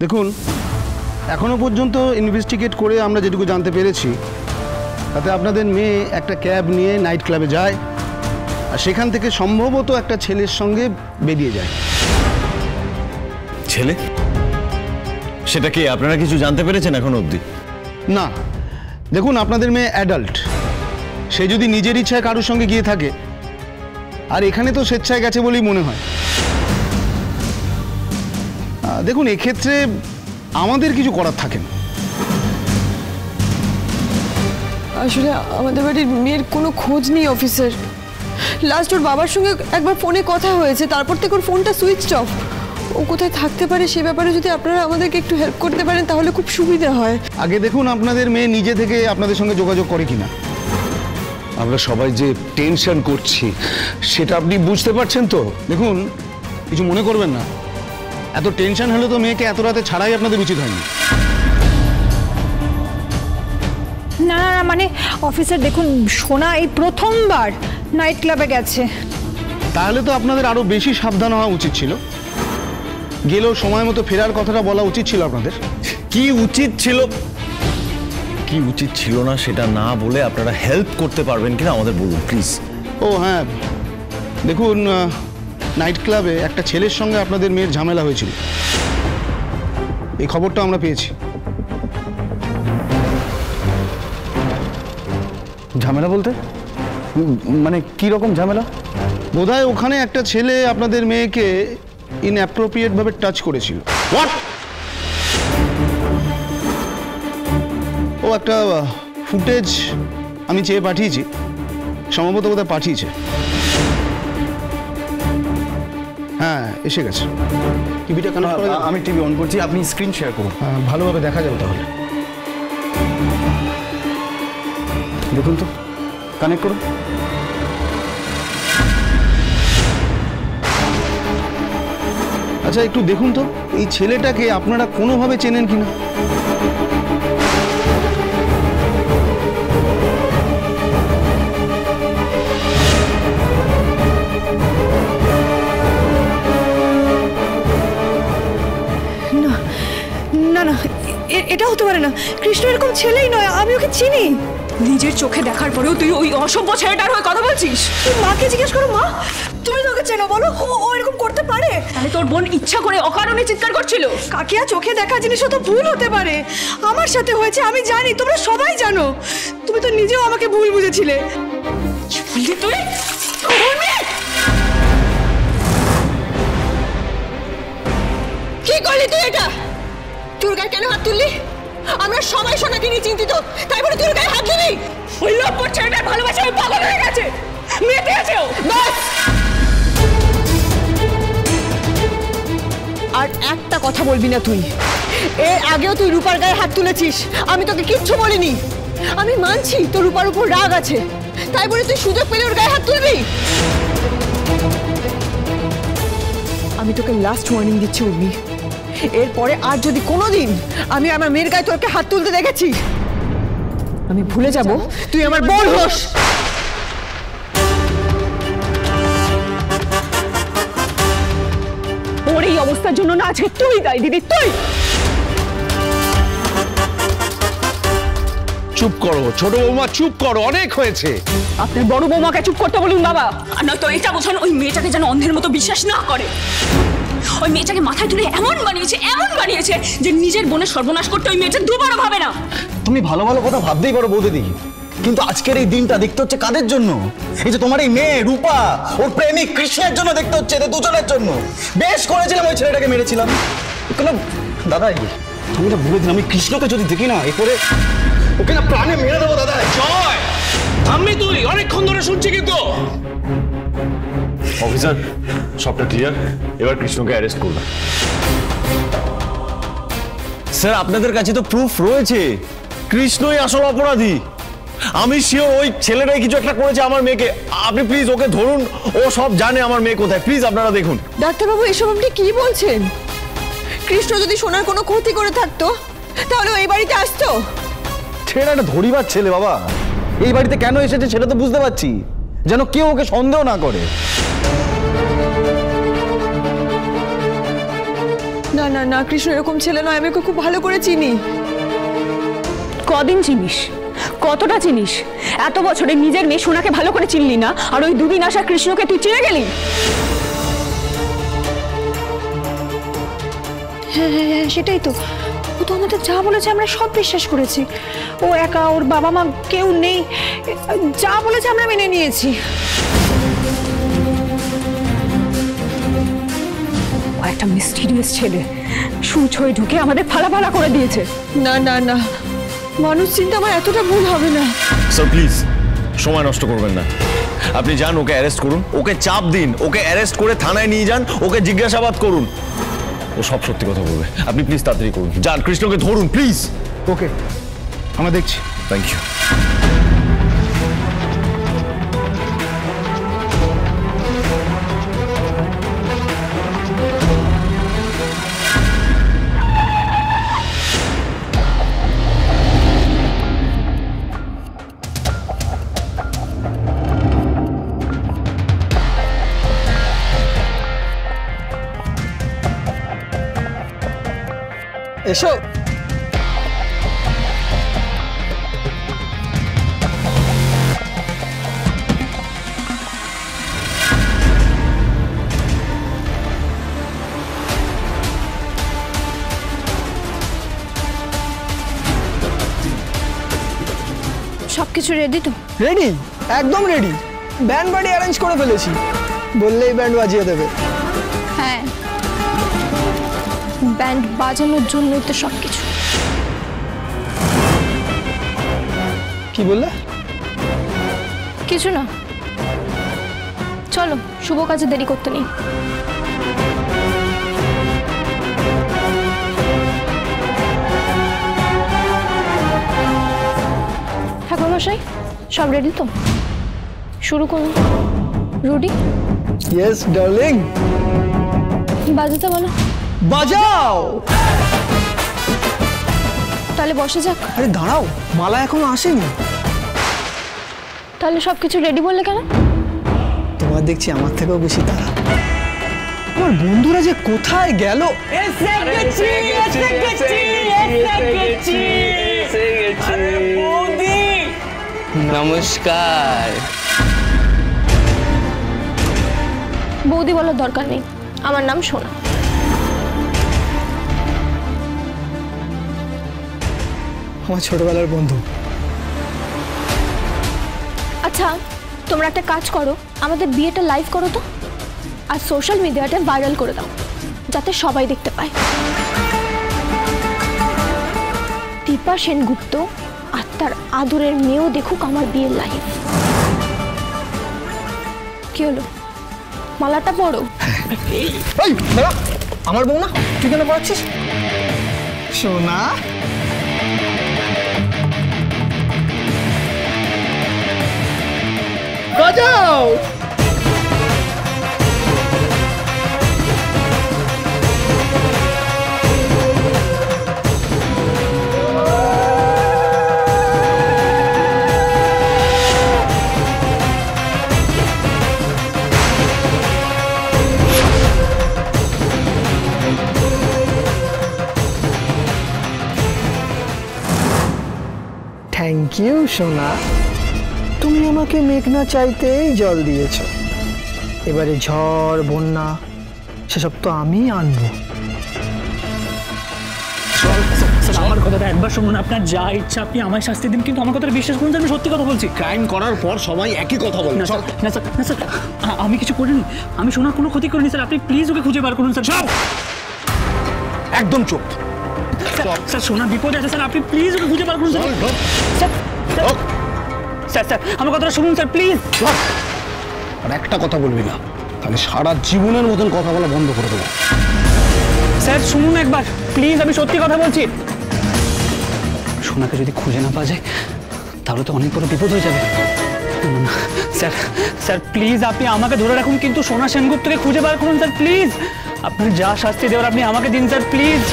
দেখুন, এখনো পর্যন্ত ইনভেস্টিগেট করে আমরা যেটুকু জানতে পেরেছি তাতে আপনাদের মেয়ে একটা ক্যাব নিয়ে নাইট ক্লাবে যায় আর সেখান থেকে সম্ভবত একটা ছেলের সঙ্গে বেরিয়ে যায়। ছেলে? সেটা কি আপনারা কিছু জানতে পেরেছেন এখনো অবধি? না, দেখুন আপনাদের মেয়ে অ্যাডাল্ট, সে যদি নিজের ইচ্ছায় কারোর সঙ্গে গিয়ে থাকে, আর এখানে তো স্বেচ্ছায় গেছে বলেই মনে হয়। দেখুন, এক্ষেত্রে আমাদের কিছু করার থাকে না। আসলে আমাদের বাড়ির মেয়ের কোনো খোঁজ নেই অফিসার। লাস্ট ওর বাবার সঙ্গে একবার ফোনে কথা হয়েছে, তারপর থেকে ওর ফোনটা সুইচড অফ। ও কোথায় থাকতে পারে সে ব্যাপারে যদি আপনারা আমাদেরকে একটু হেল্প করতে পারেন তাহলে খুব সুবিধা হয়। আগে দেখুন আপনাদের মেয়ে নিজে থেকে আপনাদের সঙ্গে যোগাযোগ করে কিনা। আমরা সবাই যে টেনশন করছি সেটা আপনি বুঝতে পারছেন তো? দেখুন, কিছু মনে করবেন না, এত টেনশন হলে তো মেয়েকে এত রাতে ছাড়াই আপনাদের উচিত হয়নি। না না না, মানে অফিসার দেখুন, সোনা এই প্রথমবার নাইট ক্লাবে গেছে। তাহলে তো আপনাদের আরো বেশি সাবধান হওয়া উচিত ছিল। গেলেও সময় মতো ফেরার কথাটা বলা উচিত ছিল আপনাদের। কি উচিত ছিল কি উচিত ছিল না সেটা না বলে আপনারা হেল্প করতে পারবেন কিনা আমাদের বলুন প্লিজ। ও হ্যাঁ, দেখুন, নাইট ক্লাবে একটা ছেলের সঙ্গে আপনাদের মেয়ের ঝামেলা হয়েছিল, এই খবরটা আমরা পেয়েছি। ঝামেলা বলতে মানে কি রকম ঝামেলা? বোধহয় ওখানে একটা ছেলে আপনাদের মেয়েকে ইনঅ্যাপ্রোপ্রিয়েট ভাবে টাচ করেছিল। হোয়াট? ও একটা ফুটেজ আমি চেয়ে পাঠিয়েছি, সম্ভবত বোধহয় পাঠিয়েছে। হ্যাঁ, এসে গেছে। টিভিটা কানেক্ট করে দাও। আমি টিভি অন করছি, আপনি স্ক্রিন শেয়ার করুন। ভালোভাবে দেখা যাবে তাহলে। দেখুন তো, কানেক্ট করুন। আচ্ছা, একটু দেখুন তো এই ছেলেটাকে আপনারা কোনোভাবে চেনেন কিনা। না না, এটা হতে পারে না। কৃষ্ণ এরকম ছেলেই নয়, আমি ওকে চিনি। নিজের চোখে দেখার পরেও তুই ওই অসভ্য ছেলেটার হয়ে কথা বলছিস? তুই মাকে জিজ্ঞেস করো। মা, তুমি তোকে চেনো, বলো ও এরকম করতে পারে? তাহলে তোর বোন ইচ্ছা করে অকারণে চিৎকার করছিল? কাকিয়া, চোখে দেখা জিনিসও তো ভুল হতে পারে। আমার সাথে হয়েছে, আমি জানি, তোমরা সবাই জানো। তুমি তো নিজেও আমাকে ভুল বুঝেছিলে। কি বললি তুই? কি করলি তুই এটা? তোর গায়ে কেন হাত তুললি? আমরা সবাই সোনাকে নিয়ে চিন্তিত, তাই বলে তোর গায়ে হাত দিবি? ওই লম্পট ছেলেটার ভালোবাসা পাগল হয়ে গেছে, মেতে আছে ও। বাস! আর একটা কথা বলবি না তুই। এর আগেও তুই রূপার গায়ে হাত তুলেছিস, আমি তোকে কিচ্ছু বলিনি। আমি মানছি তোর রূপার উপর রাগ আছে, তাই বলে তুই সুযোগ পেলে ওর গায়ে হাত তুলবি? আমি তোকে লাস্ট ওয়ার্নিং দিচ্ছি উর্মি, এরপরে আর যদি কোনোদিন আমি আমার মেয়ের গায়ে তোকে হাত তুলতে দেখেছি, আমি ভুলে যাব তুই আমার বোন হোস। ওর এই অবস্থার জন্য না আজকে তুই দায়ী দিদি, তুই। চুপ করো ছোট বৌমা, চুপ করো, অনেক হয়েছে। আপনার বড় বৌমাকে চুপ করতে বলুন বাবা। আর নয়তো এটা বোঝান ওই মেয়েটাকে যেন অন্ধের মতো বিশ্বাস না করে। ওই মেয়েটাকে মাথায় তুলে এমন বানিয়েছে যে নিজের বোনের সর্বনাশ করতে ওই মেয়েটা দুবারও ভাবে না। তুমি ভালো ভালো কথা ভাবতেই পারো বৌদি দিদি, কিন্তু আজকের এই দিনটা দেখতে হচ্ছে কাদের জন্য? এই যে তোমার এই মেয়ে রূপা, ওর প্রেমিক কৃষ্ণের জন্য দেখতে হচ্ছে, এদের দুজনের জন্য। বেশ করেছিলাম ওই ছেলেটাকে মেরেছিলাম, কিন্তু দাদা তুমি না ভুলে দিন, আমি কৃষ্ণকে যদি দেখি না এরপরে ওকে না প্রাণে মেরে দেবো দাদা। জয়, থামবি তুই? অনেকক্ষণ ধরে শুনছি কিন্তু। অফিসার, সবটা ক্লিয়ার, এবার কৃষ্ণকে অ্যারেস্ট করলাম। স্যার, আপনাদের কাছে তো প্রুফ রয়েছে, কৃষ্ণই আসল অপরাধী। আমি শিওর ওই ছেলেটাই কিছু একটা করেছে আমার মেয়েকে। আপনি প্লিজ ওকে ধরুন, ও সব জানে আমার মেয়ে কোথায়। প্লিজ আপনারা দেখুন। ডাক্তারবাবু, এসব আপনি কি বলছেন? কৃষ্ণ যদি সোনার কোনো ক্ষতি করে থাকতো তাহলে এই বাড়িতে আসতো? ছেলেটা একটা ধরিবার ছেলে বাবা, এই বাড়িতে কেন এসেছে সেটা তো বুঝতে পারছি, যেন কেউ ওকে সন্দেহ না করে। না না না, কৃষ্ণ এরকম ছেলে নয়, আমি ওকে খুব ভালো করে চিনি। কদিন চিনিস? কতটা চিনিস? এত বছরে নিজের মেয়ে সোনাকে ভালো করে চিনলি না, আর ওই দুদিন আসা কৃষ্ণকে তুই চিনে গেলি? হ্যাঁ হ্যাঁ হ্যাঁ, সেটাই তো। ও তো আমাদের যা বলেছে আমরা সব বিশ্বাস করেছি। ও একা, ওর বাবা মা কেউ নেই, যা বলেছে আমরা মেনে নিয়েছি। ও একটা মিস্টিরিয়াস ছেলে, সুচ হয়ে ঢুকে আমাদের ফালা করে দিয়েছে। না না না, মানুষ চিন্তা আমার এতটা ভুল হবে না। স্যার প্লিজ সময় নষ্ট করবেন না, আপনি যান ওকে অ্যারেস্ট করুন, ওকে চাপ দিন, ওকে অ্যারেস্ট করে থানায় নিয়ে যান, ওকে জিজ্ঞাসাবাদ করুন, ও সব সত্যি কথা বলবে। আপনি প্লিজ তাড়াতাড়ি করুন, যান কৃষ্ণকে ধরুন প্লিজ। ওকে, আমরা দেখছি। Thank you. এসো। সবকিছু রেডি তো? রেডি, একদম রেডি। ব্যান্ড বাড়ি অ্যারেঞ্জ করে ফেলেছি, বললেই ব্যান্ড বাজিয়ে দেবে। হ্যাঁ, ব্যান্ড বাজানোর জন্যই তো সবকিছু। কি বললে? কিছু না, চলো শুভ কাজে দেরি করতে নেই। ঠাকুরমশাই সব রেডি তো? শুরু করুন। রুডি? Yes darling. বাজাতে বলো। বাজাও। তাহলে বসে যাক। আরে দাঁড়াও, মালা এখনো আসেনি। তাহলে সবকিছু রেডি বললে কেন? তোমার দেখছি আমার থেকেও বেশি তাড়া। আমার বন্ধুরা যে কোথায় গেল। নমস্কার। বৌদি বলার দরকার নেই, আমার নাম সোনা। আমার ছোটবেলার বন্ধু। আচ্ছা তোমরা একটা কাজ করো, আমাদের বিয়েটা লাইভ করো তো, আর সোশ্যাল মিডিয়াতে ভাইরাল করে দাও যাতে সবাই দেখতে পায়। দীপা সেনগুপ্ত আর তার আদরের মেয়েও দেখুক আমার বিয়ের লাইভ। কি হলো, মালাটা পড়ো। এই দাঁড়া, আমার বউ না, তুই কেন পড়াচ্ছিস? সোনা বাজাও। থ্যাংক ইউ সোনা, তুমি আমাকে মেঘনা চাইতেই জল দিয়েছ। এবারে ঝড় বন্যা সেসব তো আমি আনবো। আমার কথাটা একবার শুনুন, আপনার যা ইচ্ছা আপনি আমায় শাস্তি দিন, কিন্তু আমার কথাটা বিশ্বাস করুন, আমি সত্যি কথা বলছি। ক্রাইম করার পর সবাই একই কথা বলে। না স্যার, না স্যার, না স্যার, আমি কিছু করিনি, আমি সোনার কোনো ক্ষতি করিনি স্যার, আপনি প্লিজ ওকে খুঁজে বার করুন স্যার। একদম চুপ। স্যার সোনা বিপদে আছে স্যার, আপনি প্লিজ ওকে খুঁজে বার করুন স্যার। স্যার স্যার আমার কথাটা শুনুন স্যার প্লিজ। আর একটা কথা বলবি না, তাহলে সারা জীবনের মতন কথা বলা বন্ধ করে দেবো। স্যার শুনুন একবার প্লিজ, আমি সত্যি কথা বলছি। সোনাকে যদি খুঁজে না পাওয়া যায় তাহলে তো অনেক বড় বিপদ হয়ে যাবে। স্যার স্যার প্লিজ আপনি আমাকে ধরে রাখুন, কিন্তু সোনা সেনগুপ্তকে খুঁজে বার করুন স্যার প্লিজ। আপনার যা শাস্তি দেওয়ার আপনি আমাকে দিন স্যার প্লিজ।